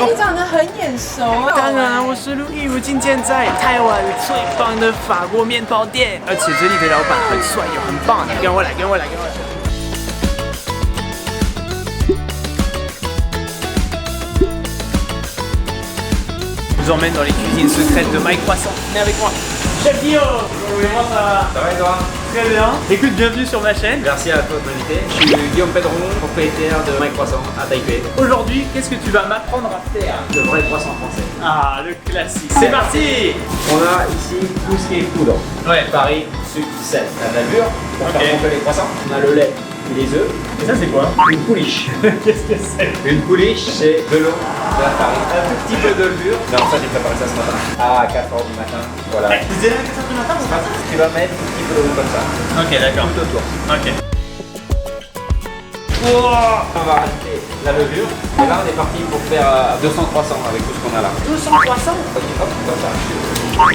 你长得很眼熟。当然，我是陆毅，我今天在台湾最棒的法国面包店，而且这里的老板很帅又很棒，跟我来，跟我来，跟我来。Je vous emmène dans les cuisines secrètes de Mike Croissant. Venez avec moi. Chef Guillaume, comment ça va? Ça va et toi? Très bien. Écoute, bienvenue sur ma chaîne. Merci à toi de m'inviter. Je suis Guillaume Pedron, propriétaire de Mike Croissant à Taipei. Aujourd'hui, qu'est-ce que tu vas m'apprendre à faire? De vrai croissant français. Ah, le classique. C'est parti. On a ici tout ce qui est poudre. Ouais. Farine, sucre, sel. On a de la levure pour faire gonfler les croissants. On a le lait et les œufs. Et ça, c'est quoi? Une pouliche. Qu'est-ce que c'est? Une pouliche, c'est de l'eau, de la farine, un tout petit peu de levure. Non, ça j'ai préparé ça ce matin. À 4h du matin. Voilà. Vous êtes à 4h du matin ou pas? Tu vas mettre un petit peu d'eau comme ça. Ok, d'accord. Tout autour. Ok. Wow. On va rajouter la levure. Et là, on est parti pour faire 200 croissants avec tout ce qu'on a là. 200 croissants? Hop, comme ça.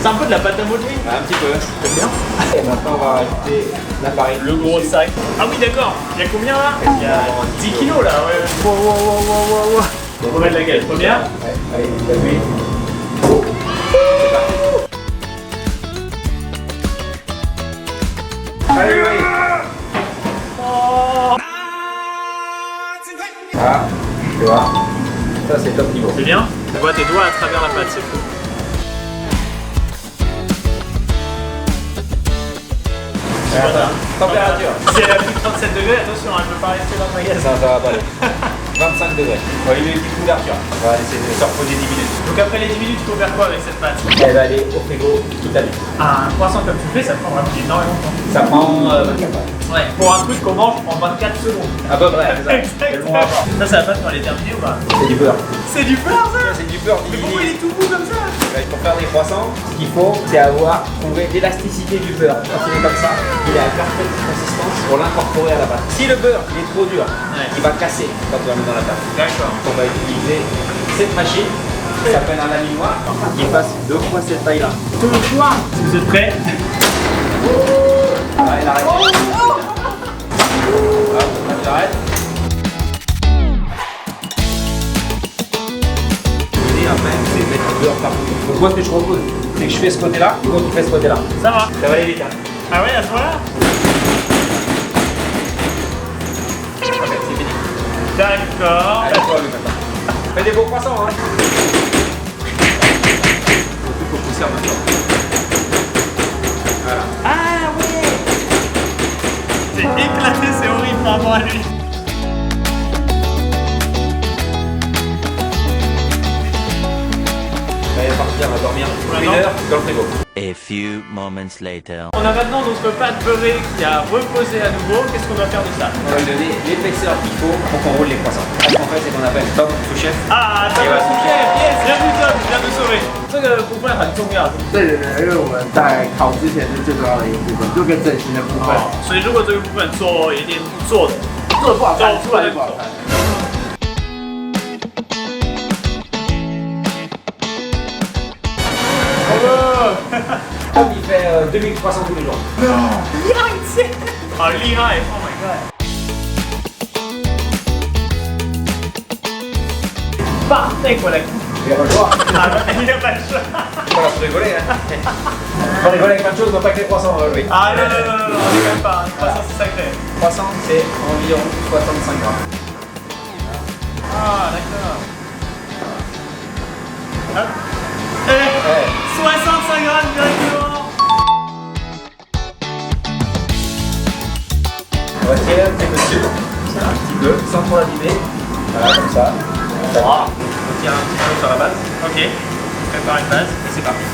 C'est un peu de la pâte à modeler. Un petit peu. C'est bien. Et maintenant, on va rajouter la farine. Le gros sac. Ah oui, d'accord. Il y a combien là? Il y a 10 kilos là, ouais. Wow, wow, wow, wow, wow, wow. On va mettre laquelle? Première? Ouais, allez, la l'huile. Allez, allez. Oh. Voilà, tu vois. Ça, c'est top niveau. C'est bien? Tu vois tes doigts à travers la pâte, c'est fou. Température. Si elle a plus de 37 degrés, attention, elle ne peut pas rester dans le magasin. Ça va pas aller. 25 degrés. On va lui mettre une petite couverture. On va laisser se reposer 10 minutes. Donc après les 10 minutes, tu peux faire quoi avec cette pâte? Elle va aller au frigo toute la nuit. Un croissant comme tu fais, ça prend vraiment énormément de temps. Ça prend 24 heures. Ouais. Pour un truc qu'on mange en 24 secondes. À peu près. Exactement. Ça, c'est la pâte quand elle est terminée ou pas? C'est du beurre. C'est du beurre ça? C'est du beurre. Mais pourquoi il est tout mou comme ça? Pour faire des croissants, ce qu'il faut, c'est avoir trouvé l'élasticité du beurre. Quand il est comme ça, il est à parfaite consistance pour l'incorporer à la pâte. Si le beurre il est trop dur, il va casser quand tu vas mettre dans la pâte. D'accord. On va utiliser cette machine qui s'appelle un laminoir qui fasse 2 fois cette taille-là. 2 fois. Si vous êtes prêts? Là, il arrête. Hop, là, tu arrêtes. Et après, c'est mettre le beurre partout. Donc moi, ce que je propose, c'est que je fais ce côté-là, et toi, tu fais ce côté-là. Ça va. Ça va aller vite. Hein. Ah ouais, à ce moment-là? Ok, c'est fini. D'accord. Allez, toi, lui, maintenant. Fais des beaux croissants, hein. Il faut pousser en même temps. Voilà. Ah ouais. C'est éclaté, c'est horrible par rapport à lui. Il va partir, on va dormir 1 heure dans le frigo. A few moments later. On a maintenant notre pâte beurrée qui a reposé à nouveau. Qu'est-ce qu'on doit faire de ça? On va lui donner l'épaisseur qu'il faut pour qu'on roule les croissants. Ce qu'on fait, c'est qu'on appelle Tom, sous-chef. Ah, Tom le sous-chef, yes! Bienvenue Tom, tu viens de sauver. 这个部分很重要。对对对，因为我们在烤之前是最重要的一个部分，做个整形的部分。所以如果这个部分做一定做做得不好看，出来就不好看。Tom, il fait 2000 croissants tous les jours. Ah, lihai! Oh my god! Parfait quoi la coupe! Il a pas le choix. Ah, il a pas le choix! Voilà, faut rigoler, hein. Faut rigoler avec plein de choses, non pas que les croissants, Louis. Ah non, non, non, non, on est quand même pas. Ça, c'est sacré. Croissant, c'est environ 65 grammes. Ah, d'accord. Hop. Eh, 65 grammes directement! On va tirer un petit peu dessus. Ça, un petit peu, sans trop l'abîmer. Voilà, comme ça. Wow. On tire un petit peu sur la base. Ok. Prépare une base. Et c'est parti.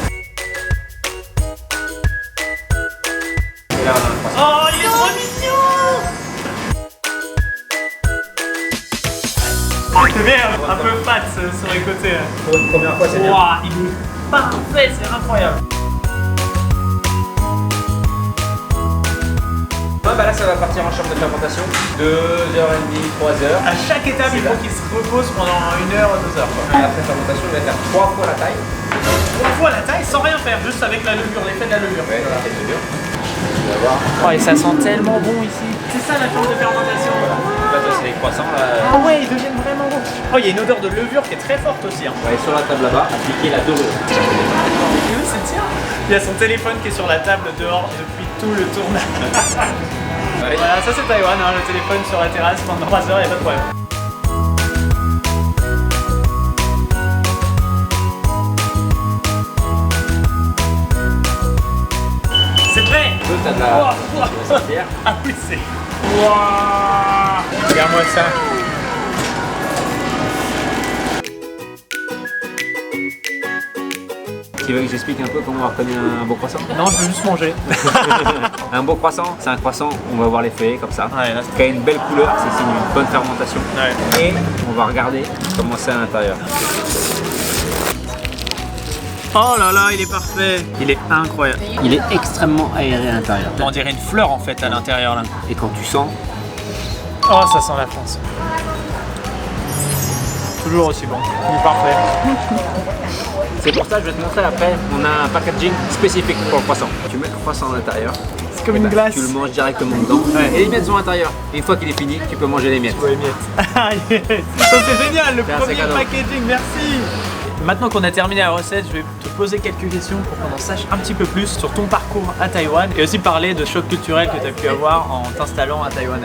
Et là, on a le croissant. Oh, il est trop mignon! C'est bien, un peu fat sur les côtés. Pour une première fois, c'est bien. Wow, il est parfait, c'est incroyable. Ah bah là, ça va partir en chambre de fermentation. 2h30, 3h. À chaque étape, il faut qu'il se repose pendant 1 heure, 2 heures. Et après fermentation, il va faire 3 fois la taille. 3 fois la taille sans rien faire, juste avec la levure, l'effet de la levure. Ouais, voilà, c'est dur. Tu vas voir. Oh, et ça sent tellement bon ici. C'est ça la chambre de fermentation. Bah, ça, c'est les croissants là. Ah ouais, ils deviennent vraiment beaux. Oh, il y a une odeur de levure qui est très forte aussi. Hein. Ouais, sur la table là-bas, appliquer la dorure. Il y a son téléphone qui est sur la table dehors depuis tout le tournage. Ouais. Voilà, ça c'est Taïwan, hein, le téléphone sur la terrasse pendant 3 heures, il n'y a pas de problème. C'est prêt. T'as de la pierre. Ah oui, c'est... Waouh. Regarde-moi ça. Tu veux que j'explique un peu comment on reconnaît un beau croissant? Non, je veux juste manger. Un beau croissant, c'est un croissant, on va voir les feuillets comme ça. Ouais, là, Qui a une belle couleur, c'est signe d'une bonne fermentation. Ouais. Et on va regarder comment c'est à l'intérieur. Oh là là, il est parfait. Il est incroyable. Il est extrêmement aéré à l'intérieur. On dirait une fleur en fait à l'intérieur là. Et quand tu sens, Oh, ça sent la France. Toujours aussi bon. Il est parfait. c'est pour ça que je vais te montrer après, on a un packaging spécifique pour le croissant. Tu mets le croissant à l'intérieur. C'est comme et une bah, glace. Tu le manges directement dedans. Ouais. Et les miettes sont à l'intérieur. Et une fois qu'il est fini, tu peux manger les miettes. Ouais, miettes. Ah yes. Ça c'est génial, le C'est un premier sac à dos. packaging, merci. Maintenant qu'on a terminé la recette, je vais te poser quelques questions pour qu'on en sache un petit peu plus sur ton parcours à Taïwan et aussi parler de chocs culturels que tu as pu avoir en t'installant à Taïwan.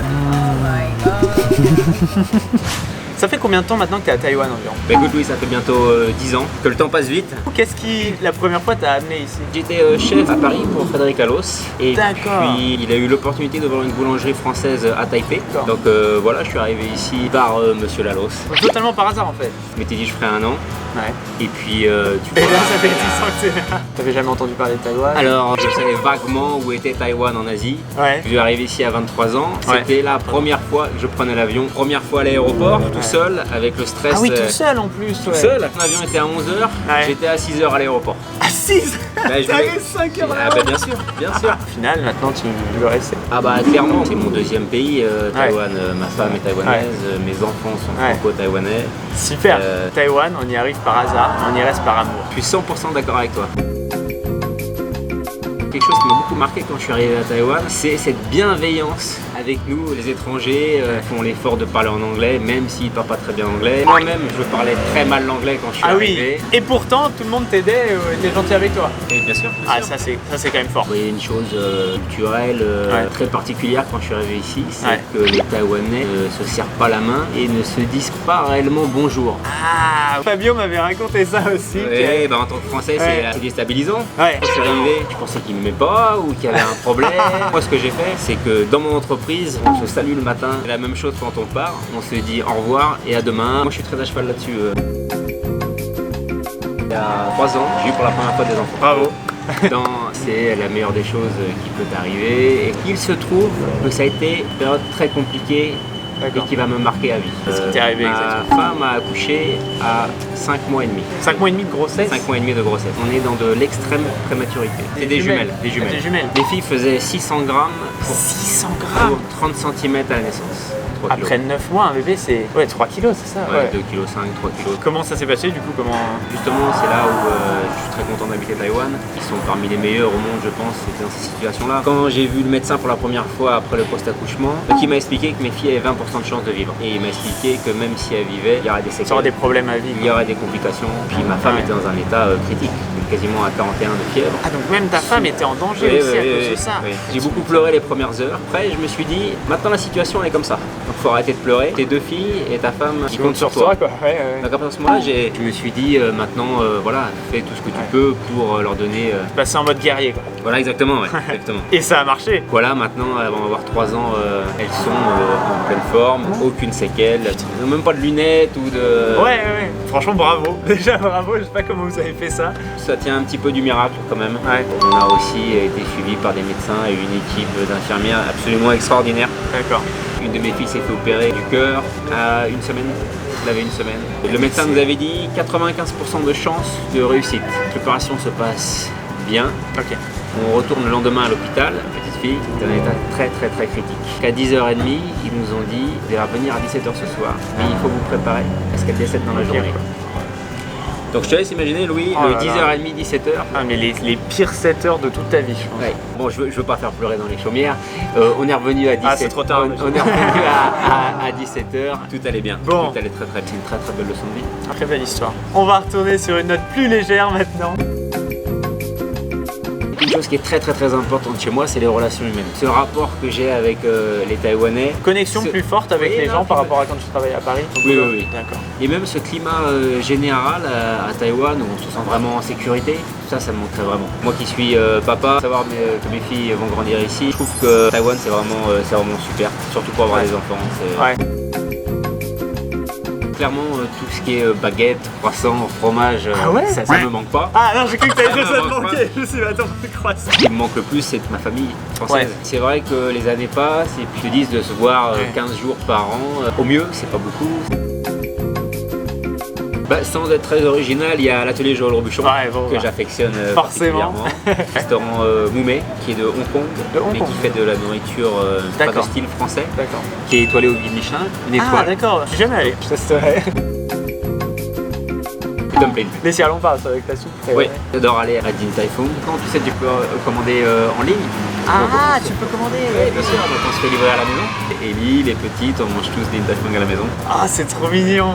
Ça fait combien de temps maintenant que tu es à Taïwan environ? Bah écoute Louis, ça fait bientôt 10 ans que le temps passe vite. Qu'est-ce qui, la première fois, t'a amené ici? J'étais chef à Paris pour Frédéric Allos et D'accord. puis il a eu l'opportunité d'ouvrir une boulangerie française à Taipei. D'accord. Donc voilà, je suis arrivé ici par Monsieur Lalos. Totalement par hasard en fait. Je m'étais dit je ferais un an Ouais. et puis tu Et vois, là, ça fait 10 ans que c'est là. T'avais jamais entendu parler de Taïwan? alors je savais vaguement où était Taïwan en Asie. Ouais. Je suis arrivé ici à 23 ans. Ouais. C'était la première fois que je prenais l'avion. Première fois à l'aéroport, tout seul, avec le stress. Ah oui, tout seul en plus. Tout Ouais. seul. L'avion était à 11h, Ouais. j'étais à 6h à l'aéroport. À 6. Bah, je T'avais voulais- 5 heures Ah bah bien sûr, bien sûr. Au final, maintenant, tu veux rester. Ah bah clairement, c'est mon deuxième pays, Taïwan. Ma femme est taïwanaise, mes enfants sont Ouais. franco-taïwanais. Super. Euh, Taïwan, on y arrive par hasard, on y reste par amour. Je suis 100% d'accord avec toi. Quelque chose qui m'a beaucoup marqué quand je suis arrivé à Taïwan, c'est cette bienveillance avec nous, les étrangers font l'effort de parler en anglais, même s'ils ne parlent pas très bien anglais. Moi-même, je parlais très mal l'anglais quand je suis Ah oui. arrivé. Et pourtant, tout le monde t'aidait, était gentil avec toi. Et bien sûr. Ah, ça c'est quand même fort. Vous voyez une chose culturelle Ouais. très particulière quand je suis arrivé ici, c'est Ouais. que les Taïwanais ne se serrent pas la main et ne se disent pas réellement bonjour. Ah, Fabio m'avait raconté ça aussi. Ouais, bah en tant que Français, Ouais. c'est déstabilisant. Ouais. Quand je suis arrivé, je pensais qu'il ne m'aimait pas ou qu'il y avait un problème. Moi, ce que j'ai fait, c'est que dans mon entreprise, on se salue le matin. C'est la même chose quand on part. On se dit au revoir et à demain. Moi, je suis très à cheval là-dessus. Il y a 3 ans, j'ai eu pour la première fois des enfants. Bravo. C'est la meilleure des choses qui peut arriver. Et il se trouve que ça a été une période très compliquée et qui va me marquer à vie. Qu'est-ce qui t'est arrivé Ma exactement? femme a accouché à 5 mois et demi. 5 mois et demi de grossesse. 5 mois et demi de grossesse. On est dans de l'extrême prématurité. C'est des jumelles. Des jumelles. Des jumelles. Les filles faisaient 600 grammes pour 600 grammes. 30 cm à la naissance. 3 kilos. Après 9 mois, un bébé, c'est 3 kilos, c'est ça? Ouais, 2,5 kg, 3 kg. Comment ça s'est passé du coup? Justement, c'est là où je suis très content d'habiter Taïwan. Ils sont parmi les meilleurs au monde, je pense, c'était dans ces situations-là. Quand j'ai vu le médecin pour la première fois après le post-accouchement, il m'a expliqué que mes filles avaient 20% de chance de vivre. Et il m'a expliqué que même si elles vivaient, il y aurait des Ça séquelles. aura des problèmes à vivre. Il y aurait des complications. Puis ma femme était dans un état critique, quasiment à 41 de fièvre. Ah, donc même ta femme était en danger Oui, aussi oui, à oui, cause oui, de ça. oui. J'ai beaucoup pleuré les premières heures. Après, je me suis dit, maintenant la situation elle est comme ça. Donc faut arrêter de pleurer. Tes 2 filles et ta femme qui comptent sur toi. quoi. Ouais. Donc à partir de ce moment-là, je me suis dit, maintenant, voilà, fais tout ce que tu peux pour leur donner. Passer en mode guerrier quoi. Voilà, exactement, ouais, exactement. Et ça a marché. Voilà, maintenant, elles vont avoir 3 ans, elles sont en pleine forme, aucune séquelle, elles n'ont même pas de lunettes ou de... Ouais. Franchement, bravo. Déjà, bravo. Je sais pas comment vous avez fait ça. Ça tient un petit peu du miracle quand même. Ouais. On a aussi été suivis par des médecins et une équipe d'infirmières absolument extraordinaire. D'accord. Une de mes filles s'est fait opérer du cœur à 1 semaine. Elle avait 1 semaine. Et le médecin nous avait dit 95% de chance de réussite. L'opération se passe bien. Ok. On retourne le lendemain à l'hôpital. La petite fille est dans un état très critique. À 10h30, ils nous ont dit elle va venir à 17h ce soir. Mais il faut vous préparer parce qu'elle décède dans la journée. Donc je te laisse imaginer, Louis, Oh le là 10h30, 17h. Ah mais les pires 7 heures de toute ta vie, je pense. Ouais. Bon, je veux pas faire pleurer dans les chaumières. On est revenu à 17h. Ah, c'est trop tard. On est revenu à 17h. Tout allait bien. Bon. Tout allait très très bien. C'est une très très belle leçon de vie. Très belle histoire. On va retourner sur une note plus légère maintenant. Une chose qui est très très très importante chez moi, c'est les relations humaines. Ce rapport que j'ai avec les Taïwanais. Connexion plus forte avec Oui, les non, gens par tu rapport à quand tu travaillais à Paris. Oui, oui, oui. D'accord. Et même ce climat général à Taïwan où on se sent vraiment en sécurité, ça me manquerait vraiment. Moi qui suis papa, savoir que mes filles vont grandir ici, je trouve que Taïwan c'est vraiment super, surtout pour avoir des enfants. Ouais. Clairement, tout ce qui est baguette, croissant, fromage, Ah ouais ça me manque pas. Ah non, j'ai cru que t'allais dire que ça te Ouais. manquait. Je me suis dit, attends, croissant. Ce qui me manque le plus, c'est ma famille française. Ouais. C'est vrai que les années passent et puis ils te disent de se voir Ouais. 15 jours par an. Au mieux, c'est pas beaucoup. Bah, sans être très original, il y a l'atelier Joël Robuchon Ouais, bon, que bah. j'affectionne Forcément. particulièrement. Restaurant Moumé qui est de Hong Kong, De Hong mais Kong. qui fait de la nourriture pas de D'accord. style français, D'accord. qui est étoilé au guide Michelin, une Ah étoile. d'accord, je suis jamais allé. Je testerai. Dumpling. Les si on passe avec la soupe. Oui, j'adore aller à Din Tai Fung. Quand tu sais, tu peux commander en ligne. Ah, tu peux commander. Oui, bien sûr, donc on se fait livrer à la maison. Ellie, les petites, on mange tous des Tai Fung à la maison. Ah, c'est trop mignon.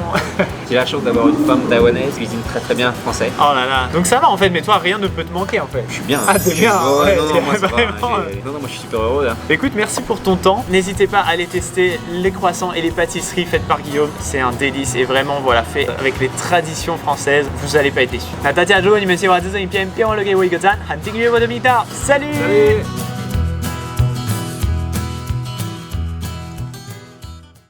J'ai la chance d'avoir une femme taïwanaise qui cuisine très très bien français. Oh là là. Donc ça va en fait, mais toi rien ne peut te manquer en fait. Je suis bien. Ah, t'es bien, Ouais, ouais. non, moi ça va. Vraiment, Non, moi je suis super heureux. Hein. Écoute, merci pour ton temps. N'hésitez pas à aller tester les croissants et les pâtisseries faites par Guillaume. C'est un délice et vraiment voilà, fait avec les traditions françaises. Vous allez pas être déçus. 那大家如果你们喜欢这支影片，别忘了给我一个赞，和订阅我的频道。Salut。